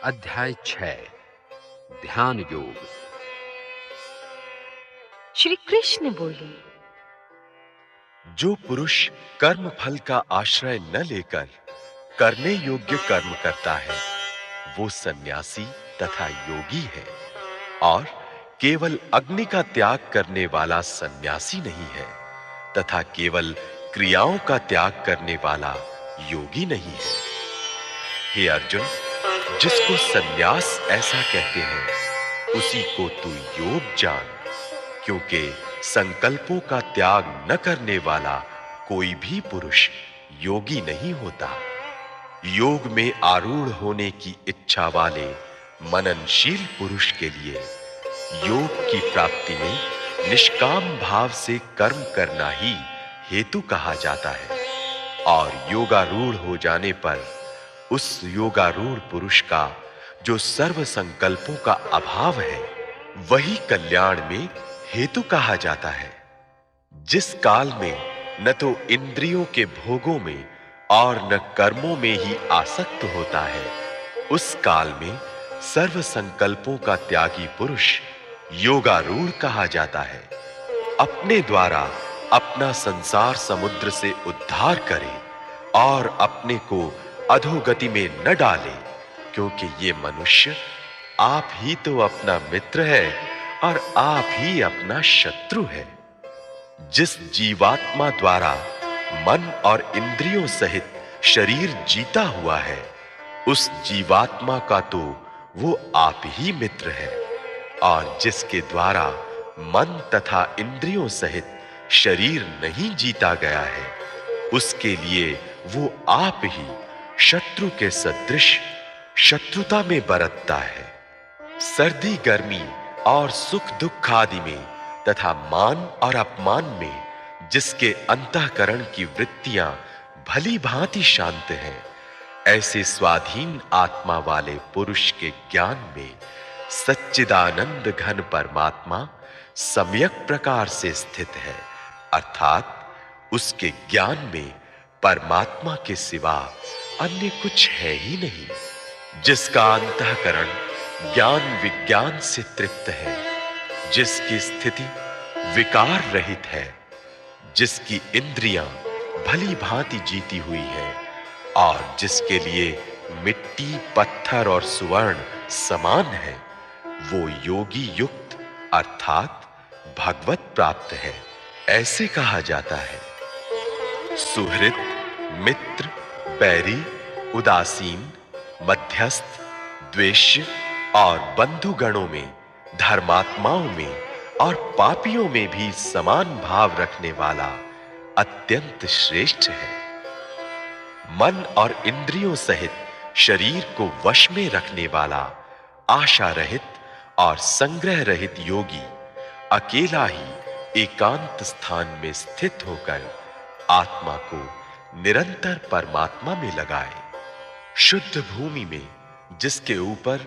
अध्याय 6 ध्यान योग। श्री कृष्ण बोले, जो पुरुष कर्म फल का आश्रय न लेकर करने योग्य कर्म करता है, वो सन्यासी तथा योगी है। और केवल अग्नि का त्याग करने वाला सन्यासी नहीं है, तथा केवल क्रियाओं का त्याग करने वाला योगी नहीं है। हे अर्जुन, जिसको सन्यास ऐसा कहते हैं, उसी को तू योग जान, क्योंकि संकल्पों का त्याग न करने वाला कोई भी पुरुष योगी नहीं होता। योग में आरूढ़ होने की इच्छा वाले मननशील पुरुष के लिए योग की प्राप्ति में निष्काम भाव से कर्म करना ही हेतु कहा जाता है। और योगारूढ़ हो जाने पर उस योगारूढ़ पुरुष का जो सर्व संकल्पों का अभाव है, वही कल्याण में हेतु कहा जाता है। जिस काल में न तो इंद्रियों के भोगों में और न कर्मों में ही आसक्त होता है, उस काल में सर्व संकल्पों का त्यागी पुरुष योगारूढ़ कहा जाता है। अपने द्वारा अपना संसार समुद्र से उद्धार करे और अपने को अधोगति में न डाले, क्योंकि ये मनुष्य आप ही तो अपना मित्र है और आप ही अपना शत्रु है। जिस जीवात्मा द्वारा मन और इंद्रियों सहित शरीर जीता हुआ है, उस जीवात्मा का तो वो आप ही मित्र है। और जिसके द्वारा मन तथा इंद्रियों सहित शरीर नहीं जीता गया है, उसके लिए वो आप ही शत्रु के सदृश शत्रुता में बरतता है। सर्दी गर्मी और सुख दुख आदि में तथा मान और अपमान में जिसके अंतःकरण की वृत्तियां भली भांति शांत हैं, ऐसे स्वाधीन आत्मा वाले पुरुष के ज्ञान में सच्चिदानंद घन परमात्मा सम्यक प्रकार से स्थित है। अर्थात उसके ज्ञान में परमात्मा के सिवा अन्य कुछ है ही नहीं। जिसका अंतःकरण ज्ञान विज्ञान से तृप्त है, जिसकी स्थिति विकार रहित है, जिसकी इंद्रियां भली भांति जीती हुई है और जिसके लिए मिट्टी पत्थर और सुवर्ण समान है, वो योगी युक्त अर्थात भगवत प्राप्त है, ऐसे कहा जाता है। सुहृद, मित्र, बैरी, उदासीन, मध्यस्थ, द्वेष्य और बंधुगणों में, धर्मात्माओं में और पापियों में भी समान भाव रखने वाला अत्यंत श्रेष्ठ है। मन और इंद्रियों सहित शरीर को वश में रखने वाला आशा रहित और संग्रह रहित योगी अकेला ही एकांत स्थान में स्थित होकर आत्मा को निरंतर परमात्मा में लगाए। शुद्ध भूमि में जिसके ऊपर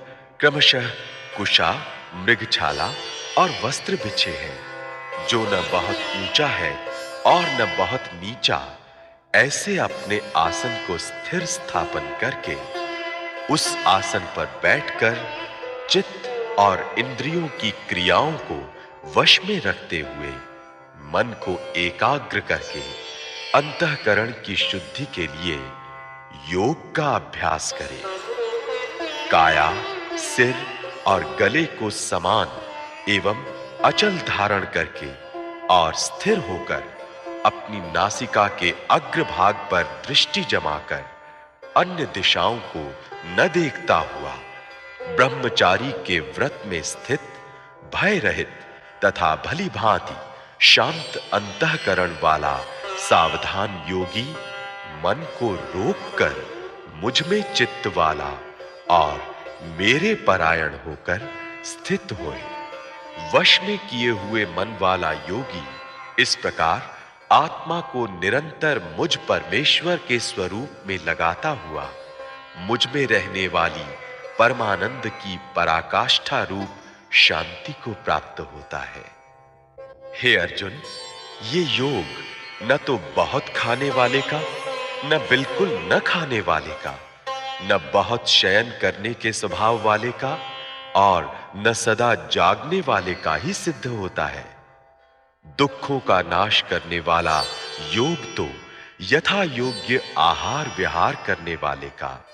क्रमशः कुशा, मृगछाला और वस्त्र बिछे हैं, जो न बहुत ऊंचा है और न बहुत नीचा, ऐसे अपने आसन को स्थिर स्थापन करके उस आसन पर बैठकर चित्त और इंद्रियों की क्रियाओं को वश में रखते हुए मन को एकाग्र करके अंतःकरण की शुद्धि के लिए योग का अभ्यास करें। काया, सिर और गले को समान एवं अचल धारण करके और स्थिर होकर अपनी नासिका के अग्रभाग पर दृष्टि जमाकर अन्य दिशाओं को न देखता हुआ ब्रह्मचारी के व्रत में स्थित भय रहित तथा भली भांति शांत अंतःकरण वाला सावधान योगी मन को रोककर मुझ में चित्त वाला और मेरे परायण होकर स्थित होए। वश में किए हुए मन वाला योगी इस प्रकार आत्मा को निरंतर मुझ परमेश्वर के स्वरूप में लगाता हुआ मुझ में रहने वाली परमानंद की पराकाष्ठा रूप शांति को प्राप्त होता है। हे अर्जुन, ये योग न तो बहुत खाने वाले का, न बिल्कुल न खाने वाले का, न बहुत शयन करने के स्वभाव वाले का और न सदा जागने वाले का ही सिद्ध होता है। दुखों का नाश करने वाला योग तो यथा योग्य आहार विहार करने वाले का,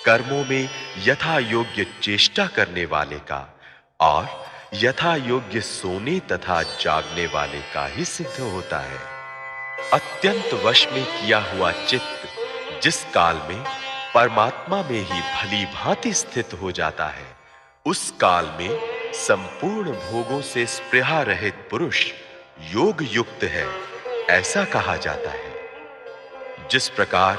कर्मों में यथा योग्य चेष्टा करने वाले का और यथा योग्य सोने तथा जागने वाले का ही सिद्ध होता है। अत्यंत वश में किया हुआ चित्त जिस काल में परमात्मा में ही भली भांति स्थित हो जाता है, उस काल में संपूर्ण भोगों से स्पृहा रहित पुरुष योग युक्त है, ऐसा कहा जाता है। जिस प्रकार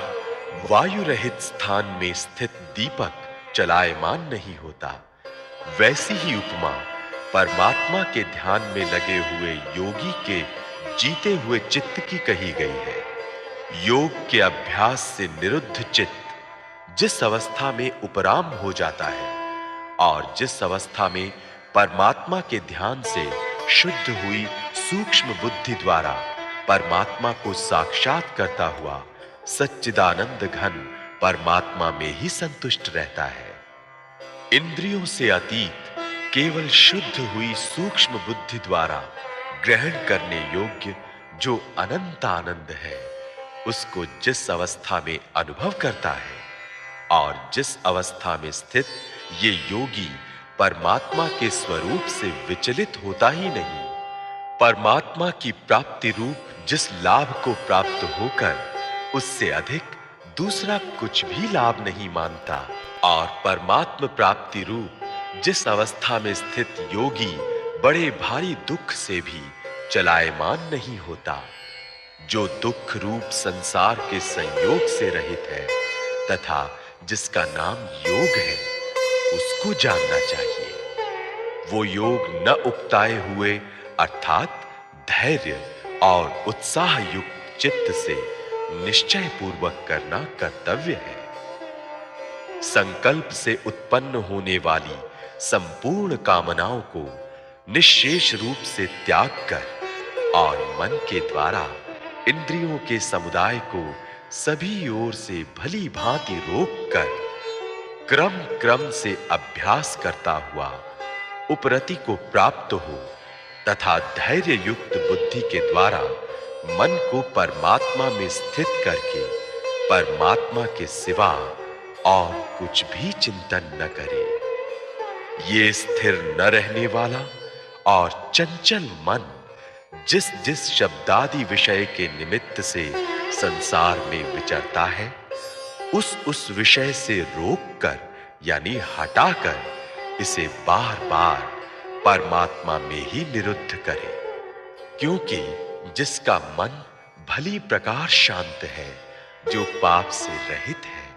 वायु रहित स्थान में स्थित दीपक चलायमान नहीं होता, वैसी ही उपमा परमात्मा के ध्यान में लगे हुए योगी के जीते हुए चित्त की कही गई है। योग के अभ्यास से निरुद्ध चित्त जिस अवस्था में उपराम हो जाता है और जिस अवस्था में परमात्मा के ध्यान से शुद्ध हुई सूक्ष्म बुद्धि द्वारा परमात्मा को साक्षात करता हुआ सच्चिदानंद घन परमात्मा में ही संतुष्ट रहता है। इंद्रियों से अतीत केवल शुद्ध हुई सूक्ष्म बुद्धि द्वारा ग्रहण करने योग्य जो अनंत आनंद है, उसको जिस अवस्था में अनुभव करता है और जिस अवस्था में स्थित ये योगी परमात्मा के स्वरूप से विचलित होता ही नहीं, परमात्मा की प्राप्ति रूप जिस लाभ को प्राप्त होकर उससे अधिक दूसरा कुछ भी लाभ नहीं मानता और परमात्म प्राप्ति रूप जिस अवस्था में स्थित योगी बड़े भारी दुख से भी चलायमान नहीं होता, जो दुख रूप संसार के संयोग से रहित है तथा जिसका नाम योग है, उसको जानना चाहिए। वो योग न उकताए हुए अर्थात धैर्य और उत्साह युक्त चित्त से निश्चय पूर्वक करना कर्तव्य है। संकल्प से उत्पन्न होने वाली संपूर्ण कामनाओं को निश्शेष रूप से त्याग कर और मन के द्वारा इंद्रियों के समुदाय को सभी ओर से भली भांति रोक कर क्रम क्रम से अभ्यास करता हुआ उपरति को प्राप्त हो तथा धैर्य युक्त बुद्धि के द्वारा मन को परमात्मा में स्थित करके परमात्मा के सिवा और कुछ भी चिंतन न करे। ये स्थिर न रहने वाला और चंचल मन जिस जिस शब्दादि विषय के निमित्त से संसार में विचरता है, उस विषय से रोककर यानी हटाकर इसे बार-बार परमात्मा में ही निरुद्ध करे। क्योंकि जिसका मन भली प्रकार शांत है, जो पाप से रहित है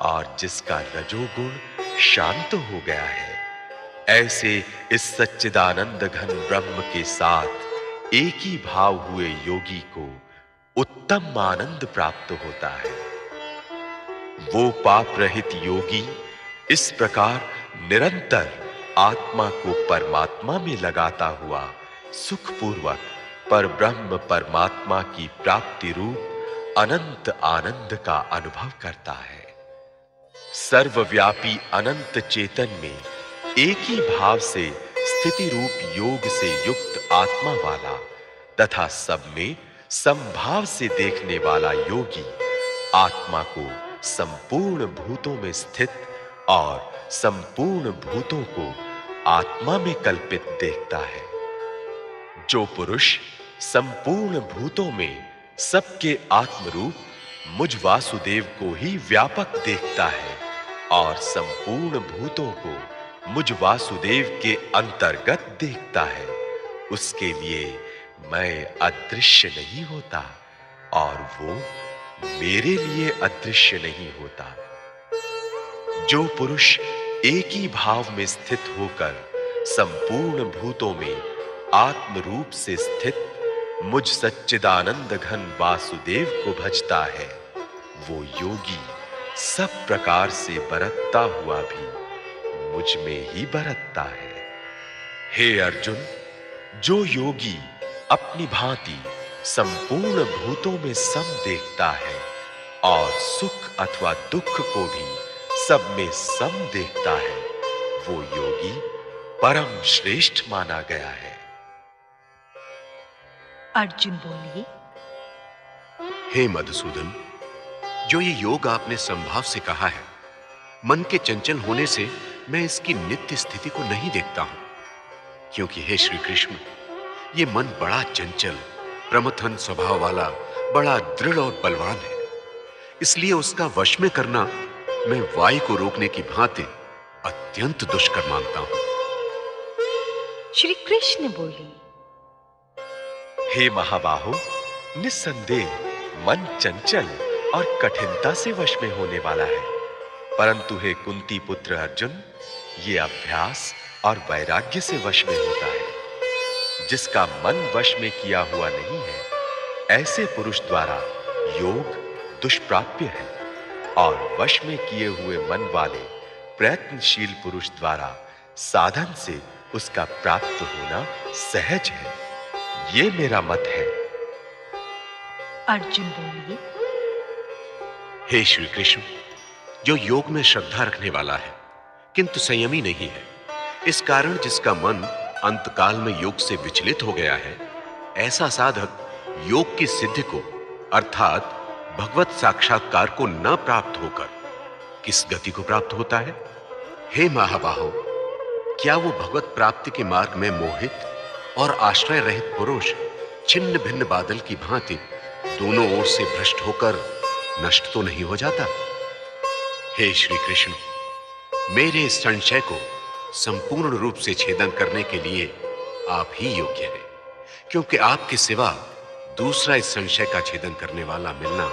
और जिसका रजोगुण शांत हो गया है, ऐसे इस सच्चिदानंद घन ब्रह्म के साथ एक ही भाव हुए योगी को उत्तम आनंद प्राप्त होता है। वो पाप रहित योगी इस प्रकार निरंतर आत्मा को परमात्मा में लगाता हुआ सुखपूर्वक पर ब्रह्म परमात्मा की प्राप्ति रूप अनंत आनंद का अनुभव करता है। सर्वव्यापी अनंत चेतन में एक ही भाव से स्थिति रूप योग से युक्त आत्मा वाला तथा सब में समभाव से देखने वाला योगी आत्मा को संपूर्ण भूतों में स्थित और संपूर्ण भूतों को आत्मा में कल्पित देखता है। जो पुरुष संपूर्ण भूतों में सबके आत्मरूप मुझ वासुदेव को ही व्यापक देखता है और संपूर्ण भूतों को मुझ वासुदेव के अंतर्गत देखता है, उसके लिए मैं अदृश्य नहीं होता और वो मेरे लिए अदृश्य नहीं होता। जो पुरुष एक ही भाव में स्थित होकर संपूर्ण भूतों में आत्म रूप से स्थित मुझ सच्चिदानंद घन वासुदेव को भजता है, वो योगी सब प्रकार से बरतता हुआ भी मुझ में ही बरतता है। हे अर्जुन, जो योगी अपनी भांति संपूर्ण भूतों में सम देखता है और सुख अथवा दुख को भी सब में सम देखता है, वो योगी परम श्रेष्ठ माना गया है। अर्जुन बोले, हे मधुसूदन, जो ये योग आपने संभाव से कहा है, मन के चंचल होने से मैं इसकी नित्य स्थिति को नहीं देखता हूं, क्योंकि हे श्री कृष्ण, ये मन बड़ा चंचल, प्रमथन स्वभाव वाला, बड़ा दृढ़ और बलवान है। इसलिए उसका वश में करना मैं वायु को रोकने की भांति अत्यंत दुष्कर मानता हूं। श्री कृष्ण बोले, हे महाबाहो, निस्संदेह मन चंचल और कठिनता से वश में होने वाला है, परंतु हे कुंती पुत्र अर्जुन, ये अभ्यास और वैराग्य से वश में होता है। जिसका मन वश में किया हुआ नहीं है, ऐसे पुरुष द्वारा योग दुष्प्राप्य है, और वश में किए हुए मन वाले प्रयत्नशील पुरुष द्वारा साधन से उसका प्राप्त होना सहज है। ये मेरा मत है। अर्जुन बोले, हे श्री कृष्ण, जो योग में श्रद्धा रखने वाला है किंतु संयमी नहीं है, इस कारण जिसका मन अंतकाल में योग से विचलित हो गया है, ऐसा साधक योग की सिद्धि को अर्थात भगवत साक्षात्कार को न प्राप्त होकर किस गति को प्राप्त होता है? हे महाबाहो, क्या वो भगवत प्राप्ति के मार्ग में मोहित और आश्रय रहित पुरुष छिन्न भिन्न बादल की भांति दोनों ओर से भ्रष्ट होकर नष्ट तो नहीं हो जाता? हे श्री कृष्ण, मेरे इस संशय को संपूर्ण रूप से छेदन करने के लिए आप ही योग्य हैं, क्योंकि आपके सिवा दूसरा इस संशय का छेदन करने वाला मिलना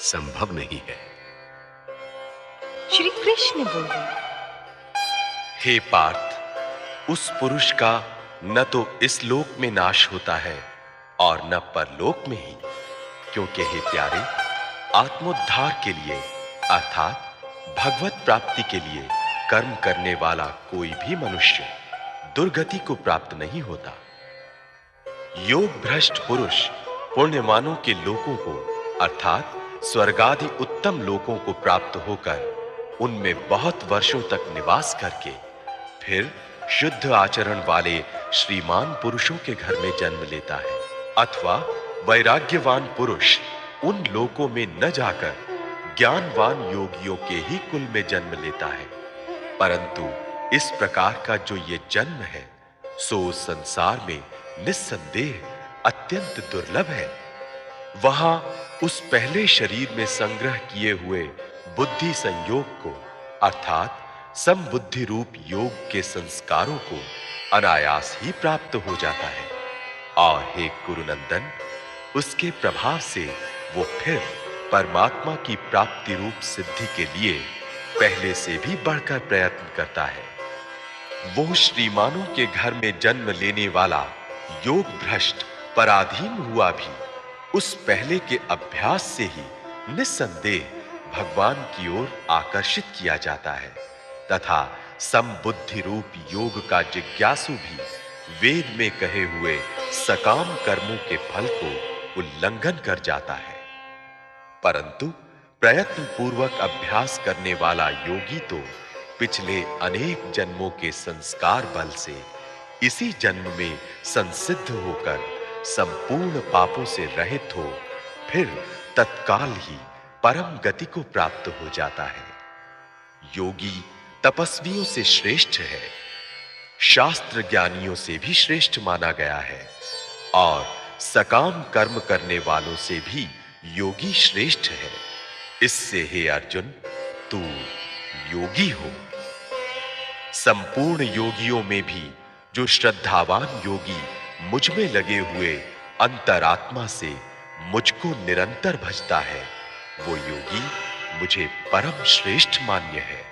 संभव नहीं है। श्री कृष्ण बोले, हे पार्थ, उस पुरुष का न तो इस लोक में नाश होता है और न परलोक में ही, क्योंकि हे प्यारे, आत्मोद्धार के लिए अर्थात भगवत प्राप्ति के लिए कर्म करने वाला कोई भी मनुष्य दुर्गति को प्राप्त नहीं होता। योग भ्रष्ट पुरुष पुण्यमानों के लोकों को अर्थात स्वर्गादि उत्तम लोकों को प्राप्त होकर उनमें बहुत वर्षों तक निवास करके फिर शुद्ध आचरण वाले श्रीमान पुरुषों के घर में जन्म लेता है, अथवा वैराग्यवान पुरुष उन लोकों में न जाकर ज्ञानवान योगियों के ही कुल में जन्म लेता है। परंतु इस प्रकार का जो ये जन्म है, सो संसार में निस्संदेह अत्यंत दुर्लभ है। वहां उस पहले शरीर में संग्रह किए हुए बुद्धि संयोग को अर्थात समबुद्धि रूप योग के संस्कारों को अनायास ही प्राप्त हो जाता है, और हे कुरुनंदन, उसके प्रभाव से वो फिर परमात्मा की प्राप्ति रूप सिद्धि के लिए पहले से भी बढ़कर प्रयत्न करता है। वो श्रीमानों के घर में जन्म लेने वाला योग भ्रष्ट पराधीन हुआ भी उस पहले के अभ्यास से ही निस्संदेह भगवान की ओर आकर्षित किया जाता है, तथा समबुद्धि रूप योग का जिज्ञासु भी वेद में कहे हुए सकाम कर्मों के फल को उल्लंघन कर जाता है। परंतु प्रयत्न पूर्वक अभ्यास करने वाला योगी तो पिछले अनेक जन्मों के संस्कार बल से इसी जन्म में संसिद्ध होकर संपूर्ण पापों से रहित हो फिर तत्काल ही परम गति को प्राप्त हो जाता है। योगी तपस्वियों से श्रेष्ठ है, शास्त्र ज्ञानियों से भी श्रेष्ठ माना गया है, और सकाम कर्म करने वालों से भी योगी श्रेष्ठ है। इससे हे अर्जुन, तू योगी हो। संपूर्ण योगियों में भी जो श्रद्धावान योगी मुझ में लगे हुए अंतरात्मा से मुझको निरंतर भजता है, वो योगी मुझे परम श्रेष्ठ मान्य है।